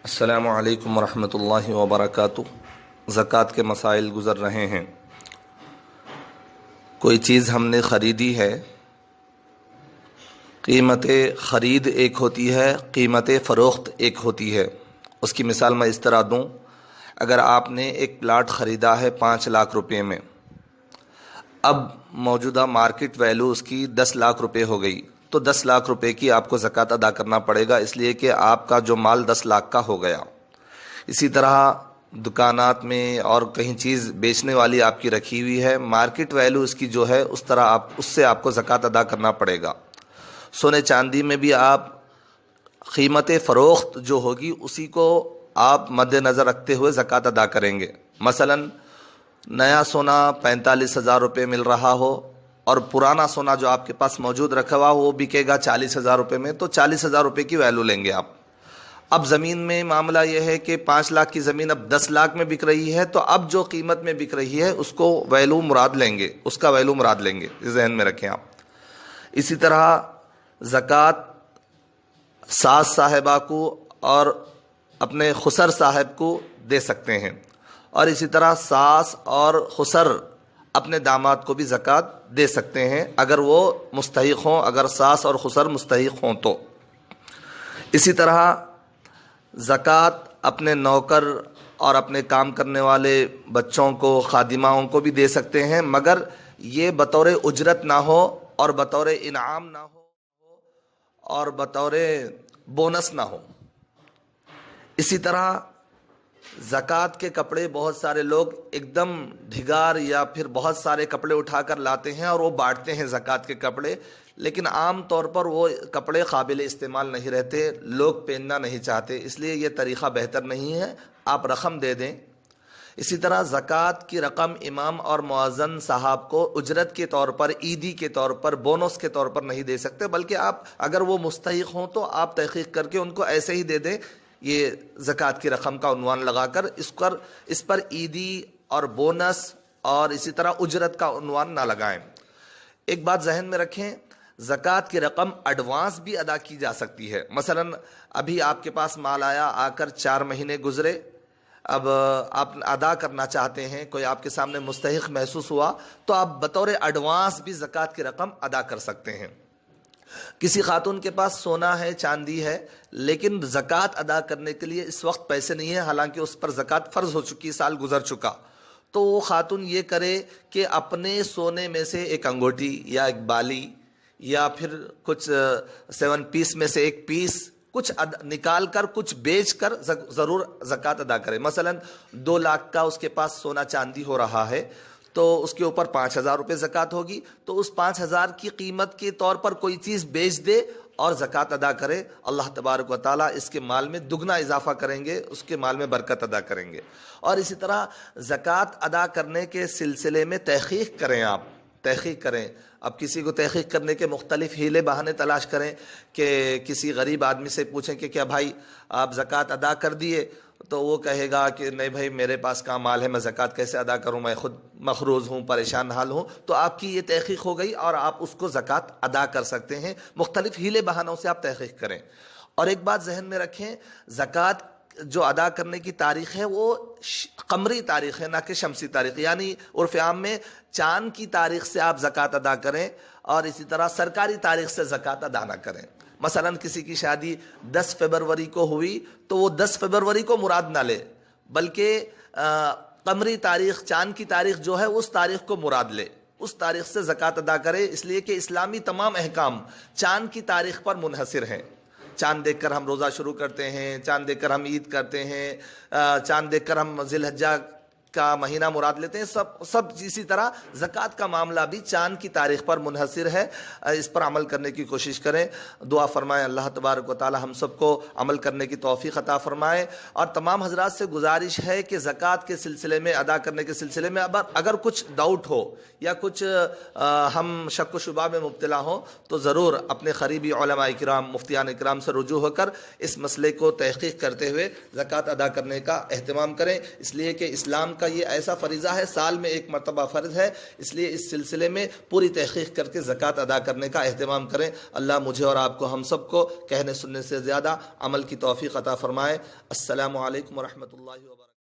السلام علیکم ورحمۃ اللہ وبرکاتہ۔ زکوٰۃ کے مسائل گزر رہے ہیں۔ کوئی چیز ہم نے خریدی ہے، قیمت خرید ایک ہوتی ہے، قیمت فروخت ایک ہوتی ہے۔ اس کی مثال میں اس طرح دوں، اگر آپ نے ایک پلاٹ خریدا ہے 5 لاکھ روپے میں، اب موجودہ مارکیٹ ویلو اس کی 10 لاکھ روپے ہو گئی، تو 10 لاکھ روپے کی آپ کو زکوٰۃ ادا کرنا پڑے گا، اس لیے کہ آپ کا جو مال 10 لاکھ کا ہو گیا۔ اسی طرح دکانات میں اور کہیں چیز بیچنے والی آپ کی رکھی ہوئی ہے، مارکیٹ ویلو اس کی جو ہے اس سے آپ کو زکوٰۃ ادا کرنا پڑے گا۔ سونے چاندی میں بھی آپ قیمت فروخت جو ہوگی اسی کو آپ مد نظر رکھتے ہوئے زکوٰۃ ادا کریں گے۔ مثلا نیا سونا 45,000 روپے مل رہا ہو اور پرانا سونا جو آپ کے پاس موجود رکھا ہوا وہ بکے گا 40,000 روپے میں، تو 40,000 روپے کی ویلو لیں گے آپ۔ اب زمین میں معاملہ یہ ہے کہ 5 لاکھ کی زمین اب 10 لاکھ میں بک رہی ہے، تو اب جو قیمت میں بک رہی ہے اس کو ویلو مراد لیں گے، اس کا ویلو مراد لیں گے، ذہن میں رکھیں آپ۔ اسی طرح زکوٰۃ ساس صاحبہ کو اور اپنے خسر صاحب کو دے سکتے ہیں، اور اسی طرح ساس اور خسر اپنے داماد کو بھی زکوٰۃ دے سکتے ہیں اگر وہ مستحق ہوں، اگر ساس اور خسر مستحق ہوں تو۔ اسی طرح زکوٰۃ اپنے نوکر اور اپنے کام کرنے والے بچوں کو، خادماؤں کو بھی دے سکتے ہیں، مگر یہ بطور اجرت نہ ہو اور بطور انعام نہ ہو اور بطور بونس نہ ہو۔ اسی طرح زکوٰۃ کے کپڑے بہت سارے لوگ ایک دم ڈھگار یا پھر بہت سارے کپڑے اٹھا کر لاتے ہیں اور وہ بانٹتے ہیں زکوٰۃ کے کپڑے، لیکن عام طور پر وہ کپڑے قابل استعمال نہیں رہتے، لوگ پہننا نہیں چاہتے، اس لیے یہ طریقہ بہتر نہیں ہے، آپ رقم دے دیں۔ اسی طرح زکوٰۃ کی رقم امام اور مؤذن صاحب کو اجرت کے طور پر، عیدی کے طور پر، بونس کے طور پر نہیں دے سکتے، بلکہ آپ اگر وہ مستحق ہوں تو آپ تحقیق کر کے ان کو ایسے ہی دے دیں، یہ زکوٰۃ کی رقم کا عنوان لگا کر اس پر عیدی اور بونس اور اسی طرح اجرت کا عنوان نہ لگائیں۔ ایک بات ذہن میں رکھیں، زکوٰۃ کی رقم ایڈوانس بھی ادا کی جا سکتی ہے۔ مثلا ابھی آپ کے پاس مال آیا، آ کر 4 مہینے گزرے، اب آپ ادا کرنا چاہتے ہیں، کوئی آپ کے سامنے مستحق محسوس ہوا تو آپ بطور ایڈوانس بھی زکوٰۃ کی رقم ادا کر سکتے ہیں۔ کسی خاتون کے پاس سونا ہے، چاندی ہے، لیکن زکوٰۃ ادا کرنے کے لیے اس وقت پیسے نہیں ہیں، حالانکہ اس پر زکوٰۃ فرض ہو چکی، سال گزر چکا، تو وہ خاتون یہ کرے کہ اپنے سونے میں سے ایک انگوٹھی یا ایک بالی یا پھر کچھ 7 پیس میں سے ایک پیس کچھ نکال کر، کچھ بیچ کر ضرور زکوٰۃ ادا کرے۔ مثلا 2 لاکھ کا اس کے پاس سونا چاندی ہو رہا ہے، تو اس کے اوپر 5,000 روپے زکوٰۃ ہوگی، تو اس 5,000 کی قیمت کے طور پر کوئی چیز بیچ دے اور زکوٰۃ ادا کرے، اللہ تبارک و تعالیٰ اس کے مال میں دگنا اضافہ کریں گے، اس کے مال میں برکت ادا کریں گے۔ اور اسی طرح زکوٰۃ ادا کرنے کے سلسلے میں تحقیق کریں، آپ تحقیق کریں۔ اب کسی کو تحقیق کرنے کے مختلف ہیلے بہانے تلاش کریں کہ کسی غریب آدمی سے پوچھیں کہ کیا بھائی آپ زکوٰۃ ادا کر دیے، تو وہ کہے گا کہ نہیں بھائی میرے پاس کہاں مال ہے، میں زکوٰۃ کیسے ادا کروں، میں خود مقروض ہوں، پریشان حال ہوں، تو آپ کی یہ تحقیق ہو گئی اور آپ اس کو زکوٰۃ ادا کر سکتے ہیں۔ مختلف ہیلے بہانوں سے آپ تحقیق کریں۔ اور ایک بات ذہن میں رکھیں، زکوٰۃ جو ادا کرنے کی تاریخ ہے وہ قمری تاریخ ہے، نہ کہ شمسی تاریخ، یعنی عرف عام میں چاند کی تاریخ سے آپ زکوٰۃ ادا کریں، اور اسی طرح سرکاری تاریخ سے زکوٰۃ ادا نہ کریں۔ مثلا کسی کی شادی 10 فروری کو ہوئی تو وہ 10 فروری کو مراد نہ لے، بلکہ قمری تاریخ، چاند کی تاریخ جو ہے اس تاریخ کو مراد لے، اس تاریخ سے زکوٰۃ ادا کرے، اس لیے کہ اسلامی تمام احکام چاند کی تاریخ پر منحصر ہیں۔ چاند دیکھ کر ہم روزہ شروع کرتے ہیں، چاند دیکھ کر ہم عید کرتے ہیں، چاند دیکھ کر ہم ذی الحجہ کا مہینہ مراد لیتے ہیں، سب اسی طرح زکوٰۃ کا معاملہ بھی چاند کی تاریخ پر منحصر ہے۔ اس پر عمل کرنے کی کوشش کریں، دعا فرمائیں اللہ تبارک و تعالی ہم سب کو عمل کرنے کی توفیق عطا فرمائے۔ اور تمام حضرات سے گزارش ہے کہ زکوٰۃ کے سلسلے میں، ادا کرنے کے سلسلے میں اگر کچھ ڈاؤٹ ہو یا کچھ ہم شک و شبہ میں مبتلا ہوں تو ضرور اپنے قریبی علماء کرام، مفتیان کرام سے رجوع ہو کر اس مسئلے کو تحقیق کرتے ہوئے زکوٰۃ ادا کرنے کا اہتمام کریں، اس لیے کہ اسلام کا یہ ایسا فریضہ ہے، سال میں ایک مرتبہ فرض ہے، اس لیے اس سلسلے میں پوری تحقیق کر کے زکوٰۃ ادا کرنے کا اہتمام کریں۔ اللہ مجھے اور آپ کو، ہم سب کو کہنے سننے سے زیادہ عمل کی توفیق عطا فرمائے۔ السلام علیکم ورحمۃ اللہ وبرکاتہ۔